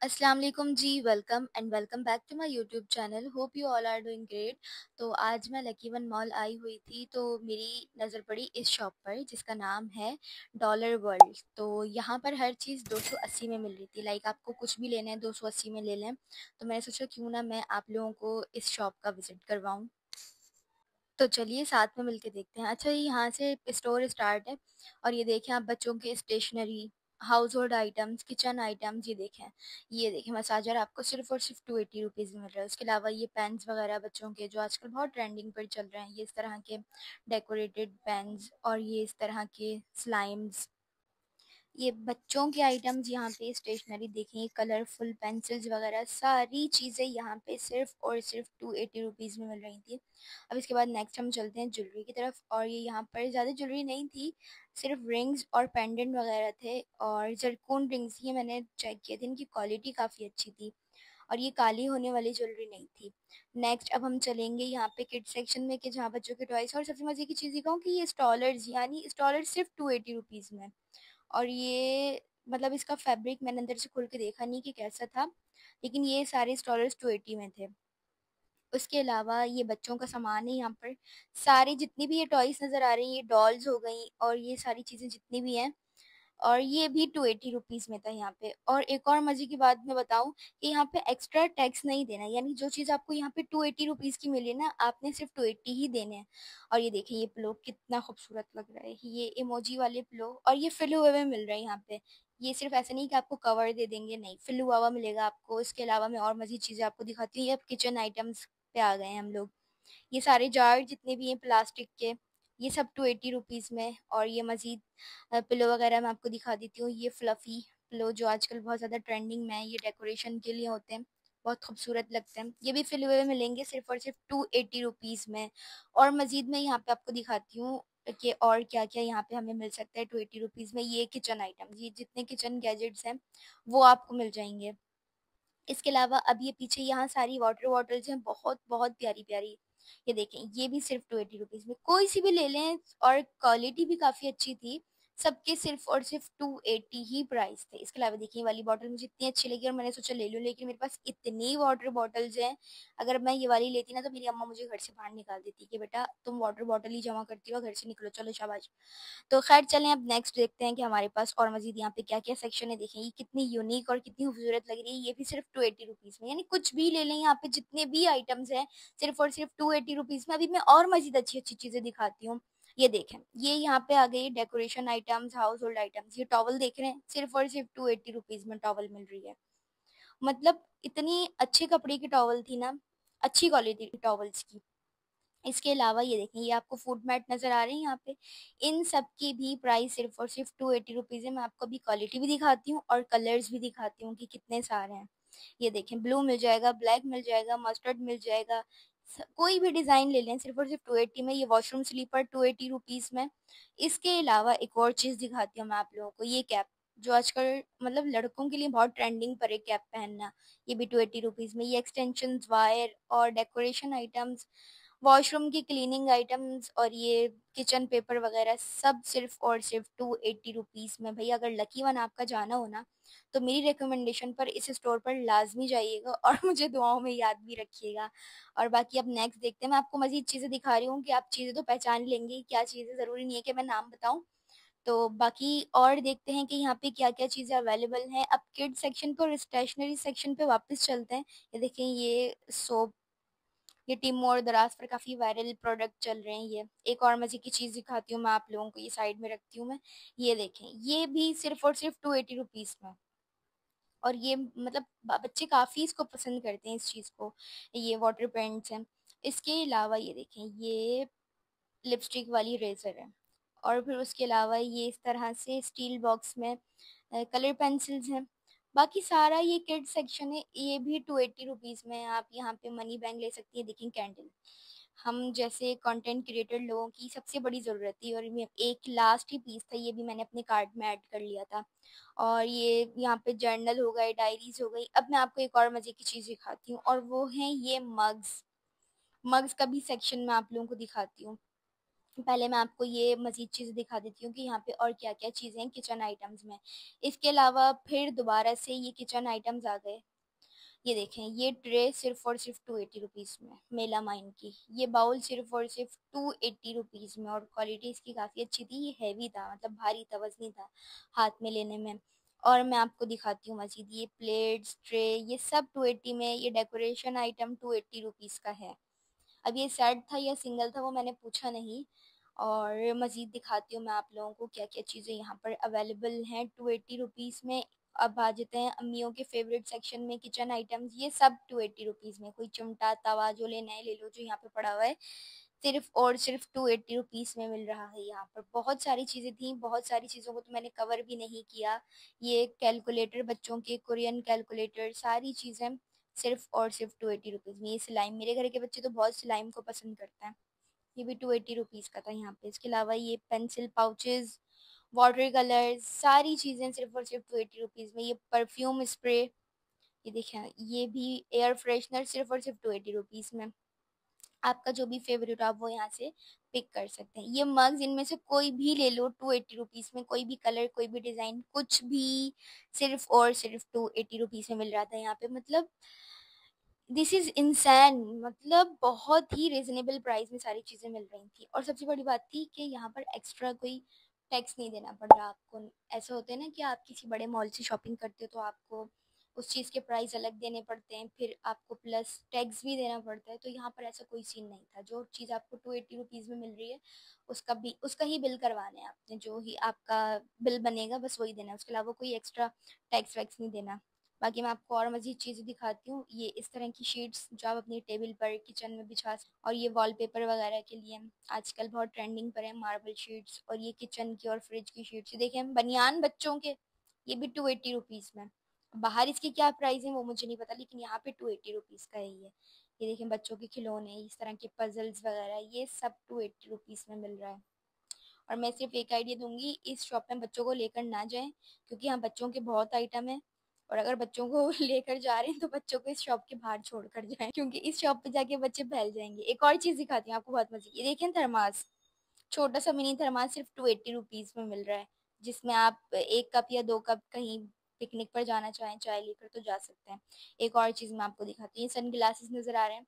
अस्सलाम वालेकुम जी। Welcome back to my YouTube channel. Hope you all are doing great. तो आज मैं लकी वन मॉल आई हुई थी, तो मेरी नज़र पड़ी इस शॉप पर जिसका नाम है डॉलर वर्ल्ड। तो यहाँ पर हर चीज़ 280 में मिल रही थी। लाइक आपको कुछ भी लेना है 280 में ले लें। तो मैंने सोचा क्यों ना मैं आप लोगों को इस शॉप का विज़िट करवाऊँ। तो चलिए साथ में मिलके देखते हैं। अच्छा, ये यहाँ से स्टोर स्टार्ट है और ये देखें आप, बच्चों के stationery, household items, kitchen items, ये देखें मसाजर आपको सिर्फ और सिर्फ 280 रुपीज़ में मिल रहा है। उसके अलावा ये पेन्स वगैरह बच्चों के जो आजकल बहुत ट्रेंडिंग पर चल रहे हैं, ये इस तरह के डेकोरेटेड पेन्स और ये इस तरह के स्लाइम्स, ये बच्चों के आइटम्स यहाँ पे स्टेशनरी देखें, कलरफुल पेंसिल्स वगैरह सारी चीज़ें यहाँ पे सिर्फ और सिर्फ 280 रुपीज़ में मिल रही थी। अब इसके बाद नेक्स्ट हम चलते हैं ज्वेलरी की तरफ, और ये यहाँ पर ज़्यादा ज्वेलरी नहीं थी, सिर्फ रिंग्स और पेंडेंट वगैरह थे और जरकून रिंग्स ही मैंने चेक किए थे, इनकी क्वालिटी काफ़ी अच्छी थी और ये काली होने वाली ज्वेलरी नहीं थी। नेक्स्ट अब हम चलेंगे यहाँ पे किड्स सेक्शन में, कि जहाँ बच्चों के टॉयस, और सबसे मज़े की चीज़ ये कहूँ कि ये स्टॉलर्स, यानी स्टॉलर्स सिर्फ 280 रुपीज़ में। और ये मतलब इसका फैब्रिक मैंने अंदर से खोल के देखा नहीं कि कैसा था, लेकिन ये सारे स्टॉलर्स 280 में थे। उसके अलावा ये बच्चों का सामान है यहाँ पर, सारी जितनी भी ये टॉयज नज़र आ रही हैं, ये डॉल्स हो गई और ये सारी चीज़ें जितनी भी हैं, और ये भी 280 रुपीज़ में था यहाँ पे। और एक और मज़े की बात मैं बताऊँ कि यहाँ पे एक्स्ट्रा टैक्स नहीं देना, यानी जो चीज़ आपको यहाँ पे 280 रुपीज़ की मिली ना, आपने सिर्फ 280 ही देने हैं। और ये देखिए ये पिलो कितना खूबसूरत लग रहा है, ये इमोजी वाले पिलो, और ये फिल हुए में मिल रहे हैं यहाँ पे। ये सिर्फ ऐसा नहीं कि आपको कवर दे देंगे, नहीं, फिल हुआ हुआ मिलेगा आपको। इसके अलावा मैं और मज़ीद चीज़ें आपको दिखाती हूँ। ये अब किचन आइटम्स पे आ गए हैं हम लोग। ये सारे जार जितने भी हैं प्लास्टिक के, ये सब 280 रुपीज़ में। और ये मज़ीद पिलो वगैरह मैं आपको दिखा देती हूँ। ये फ्लफ़ी पिलो जो आजकल बहुत ज़्यादा ट्रेंडिंग में है, ये डेकोरेशन के लिए होते हैं, बहुत खूबसूरत लगते हैं। ये भी फिले हुए मिलेंगे सिर्फ और सिर्फ 280 रुपीज़ में। और मज़ीद मैं यहाँ पे आपको दिखाती हूँ कि और क्या क्या यहाँ पे हमें मिल सकता है 280 रुपीज़ में। ये किचन आइटम्स, ये जितने किचन गैजेट्स हैं वो आपको मिल जाएंगे। इसके अलावा अब ये पीछे यहाँ सारी वाटर बॉटल्स हैं, बहुत बहुत प्यारी प्यारी। ये देखें, ये भी सिर्फ 280 रुपीज़ में, कोई सी भी ले लें, और क्वालिटी भी काफ़ी अच्छी थी। सबके सिर्फ और सिर्फ 280 ही प्राइस थे। इसके अलावा देखिए, ये वाली बॉटल मुझे इतनी अच्छी लगी और मैंने सोचा ले लूँ, लेकिन मेरे पास इतनी वाटर बॉटल्स हैं, अगर मैं ये वाली लेती ना तो मेरी अम्मा मुझे घर से बाहर निकाल देती कि बेटा तुम वाटर बॉटल ही जमा करती हो, घर से निकलो, चलो शाबाश। तो खैर चलें, अब नेक्स्ट देखते हैं कि हमारे पास और मजीद यहाँ पे क्या क्या सेक्शन है। देखें ये कितनी यूनिक और कितनी खूबसूरत लग रही है, ये भी सिर्फ 280 रुपीज़ में, यानी कुछ भी ले लें, यहाँ पे जितने भी आइटम्स हैं सिर्फ और सिर्फ 280 रुपीज़ में। अभी मैं और मजीद अच्छी अच्छी चीज़ें दिखाती हूँ। ये देखें, ये यहाँ पे आ गई decoration items, house hold items. ये टॉवल देख रहे हैं, सिर्फ और सिर्फ 280 रुपीज़ में टॉवल मिल रही है। मतलब इतनी अच्छे कपड़े की टॉवल थी ना, अच्छी क्वालिटी की टॉवल्स की। इसके अलावा ये देखें, ये आपको फूड मैट नज़र आ रहे हैं यहाँ पे, इन सब की भी प्राइस सिर्फ और सिर्फ 280 रुपीज़ है। मैं आपको अभी क्वालिटी भी दिखाती हूँ और कलर्स भी दिखाती हूँ कि कितने सारे हैं। ये देखें, ब्लू मिल जाएगा, ब्लैक मिल जाएगा, मस्टर्ड मिल जाएगा, कोई भी डिज़ाइन ले लें सिर्फ और सिर्फ 280 में। ये वॉशरूम स्लीपर 280 रुपीज़ में। इसके अलावा एक और चीज़ दिखाती हूँ मैं आप लोगों को, ये कैप जो आजकल मतलब लड़कों के लिए बहुत ट्रेंडिंग पर है कैप पहनना, ये भी 280 रुपीज़ में। ये एक्सटेंशन वायर और डेकोरेशन आइटम्स, वॉशरूम की क्लीनिंग आइटम्स और ये किचन पेपर वगैरह सब सिर्फ और सिर्फ 280 रुपीज़ में। भैया अगर लकी वन आपका जाना हो ना, तो मेरी रिकमेंडेशन पर इस स्टोर पर लाजमी जाइएगा और मुझे दुआओं में याद भी रखिएगा। और बाकी अब नेक्स्ट देखते हैं, मैं आपको मजीद चीज़ें दिखा रही हूँ कि आप चीज़ें तो पहचान लेंगे, क्या चीज़ें, ज़रूरी नहीं है कि मैं नाम बताऊँ। तो बाकी और देखते हैं कि यहाँ पे क्या क्या चीज़ें अवेलेबल हैं। अब किड सेक्शन पर और स्टेशनरी सेक्शन पे वापस चलते हैं। ये देखें, ये सोप, ये टिमो और दराज पर काफ़ी वायरल प्रोडक्ट चल रहे हैं। ये एक और मज़े की चीज़ दिखाती हूँ मैं आप लोगों को, ये साइड में रखती हूँ मैं। ये देखें, ये भी सिर्फ और सिर्फ 280 रुपीज़ में। और ये मतलब बच्चे काफ़ी इसको पसंद करते हैं इस चीज़ को। ये वाटर पेंट्स हैं। इसके अलावा ये देखें, ये लिपस्टिक वाली रेज़र है। और फिर उसके अलावा ये इस तरह से स्टील बॉक्स में कलर पेंसिल्स हैं। बाकी सारा ये किड सेक्शन है, ये भी 280 रुपीज़ में। आप यहाँ पे मनी बैंक ले सकती है। देखें कैंडल, हम जैसे कंटेंट क्रिएटर लोगों की सबसे बड़ी ज़रूरत थी, और ये एक लास्ट ही पीस था, ये भी मैंने अपने कार्ट में ऐड कर लिया था। और ये यहाँ पे जर्नल हो गए, डायरीज हो गई। अब मैं आपको एक और मज़े की चीज़ दिखाती हूँ, और वो है ये मग्स। मग्स का भी सेक्शन मैं आप लोगों को दिखाती हूँ। पहले मैं आपको ये मज़ीद चीज़ें दिखा देती हूँ कि यहाँ पे और क्या-क्या चीज़ें हैं किचन आइटम्स में। इसके अलावा फिर दोबारा से ये किचन आइटम्स आ गए। ये देखें, ये ट्रे सिर्फ़ और सिर्फ़ 280 रुपीज़ में, मेलामाइन की। ये बाउल सिर्फ़ और सिर्फ़ 280 रुपीज़ में, और क्वालिटी इसकी काफ़ी अच्छी थी। ये हैवी था, मतलब भारी था, वज़नी था हाथ में लेने में। और मैं आपको दिखाती हूँ मज़ीद, ये प्लेट्स, ट्रे, ये सब 280 में। ये डेकोरेशन आइटम 280 रुपीज़ का है। अब ये सेट था या सिंगल था वो मैंने पूछा नहीं। और मज़ीद दिखाती हूँ मैं आप लोगों को क्या क्या चीज़ें यहाँ पर अवेलेबल हैं 280 रुपीज़ में। अब आ जाते हैं अम्मियों के फेवरेट सेक्शन में, किचन आइटम्स। ये सब 280 रुपीज़ में। कोई चिमटा तवा जो लेना है ले लो, जो यहाँ पे पड़ा हुआ है सिर्फ और सिर्फ 280 रुपीज़ में मिल रहा है। यहाँ पर बहुत सारी चीज़ें थी, बहुत सारी चीज़ों को तो मैंने कवर भी नहीं किया। ये कैलकुलेटर, बच्चों के कोरियन कैलकुलेटर, सारी चीज़ें सिर्फ और सिर्फ 280 रुपीज़ में। ये स्लाइम, मेरे घर के बच्चे तो बहुत स्लाइम को पसंद करते हैं। ये भी 280 रुपीज़ का था यहाँ पे। इसके अलावा ये पेंसिल पाउचेस, वाटर कलर्स, सारी चीज़ें सिर्फ और सिर्फ 280 रुपीज़ में। ये परफ्यूम स्प्रे, ये देखें, ये भी एयर फ्रेशनर सिर्फ और सिर्फ 280 रुपीज़ में। आपका जो भी फेवरेट हो आप वो यहाँ से पिक कर सकते हैं। ये मग्स, इनमें से कोई भी ले लो 280 रुपीज़ में। कोई भी कलर, कोई भी डिज़ाइन, कुछ भी सिर्फ और सिर्फ 280 रुपीज़ में मिल रहा था यहाँ पे। मतलब दिस इज इंसैन, मतलब बहुत ही रिजनेबल प्राइस में सारी चीज़ें मिल रही थी। और सबसे बड़ी बात थी कि यहाँ पर एक्स्ट्रा कोई टैक्स नहीं देना पड़ रहा आपको। ऐसा होता है ना कि आप किसी बड़े मॉल से शॉपिंग करते हो तो आपको उस चीज़ के प्राइस अलग देने पड़ते हैं, फिर आपको प्लस टैक्स भी देना पड़ता है। तो यहाँ पर ऐसा कोई सीन नहीं था। जो चीज़ आपको 280 रुपीज़ में मिल रही है उसका ही बिल करवाना है आपने। जो ही आपका बिल बनेगा बस वही देना है, उसके अलावा कोई एक्स्ट्रा टैक्स वैक्स नहीं देना। बाकी मैं आपको और मज़ीद चीज़ें दिखाती हूँ। ये इस तरह की शीट्स जो आप अपनी टेबल पर किचन में बिछा सकते। और ये वॉलपेपर वगैरह के लिए आजकल बहुत ट्रेंडिंग पर है, मार्बल शीट्स। और ये किचन की और फ्रिज की शीट्स देखें, बनियान बच्चों के, ये भी 280 रुपीज़ में। बाहर इसकी क्या प्राइस है वो मुझे नहीं पता, लेकिन यहाँ पे 280 रुपीज़ का है ये देखें, बच्चों के खिलौने, इस तरह के पजल्स वगैरह, ये सब 280 रुपीज़ में मिल रहा है। और मैं सिर्फ एक आइडिया दूंगी, इस शॉप में बच्चों को लेकर ना जाएं, क्योंकि यहाँ बच्चों के बहुत आइटम है। और अगर बच्चों को लेकर जा रहे हैं तो बच्चों को इस शॉप के बाहर छोड़ कर जाएं, क्योंकि इस शॉप पे जाके बच्चे बहल जाएंगे। एक और चीज़ दिखाती हूँ आपको, बहुत मजे की। ये देखें, थर्मास, छोटा सा मिनी थर्मास सिर्फ 280 रुपीज़ में मिल रहा है, जिसमें आप 1 कप या 2 कप कहीं पिकनिक पर जाना चाहें चाय लेकर तो जा सकते हैं। एक और चीज़ मैं आपको दिखाती हूँ, सन ग्लासेस नज़र आ रहे हैं,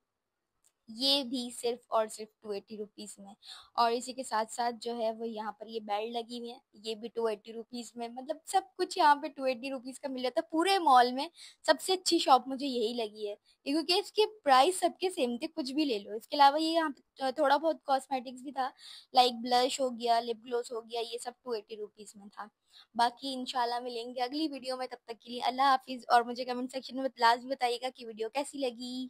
ये भी सिर्फ और सिर्फ 280 रुपीज़ में। और इसी के साथ साथ जो है वो यहाँ पर ये बेल्ट लगी हुई है, ये भी 280 रुपीज़ में। मतलब सब कुछ यहाँ पे 280 रुपीज़ का मिल जाता है पूरे मॉल में। सबसे अच्छी शॉप मुझे यही लगी है, क्योंकि इसके प्राइस सबके सेम थे, कुछ भी ले लो। इसके अलावा ये यहाँ पे थोड़ा बहुत कॉस्मेटिक्स भी था, लाइक ब्लश हो गया, लिप ग्लोस हो गया, ये सब 280 रुपीज़ में था। बाकी इंशाल्लाह मिलेंगे अगली वीडियो में, तब तक के लिए अल्लाह हाफिज़। और मुझे कमेंट सेक्शन में लाजमी बताइएगा कि वीडियो कैसी लगी।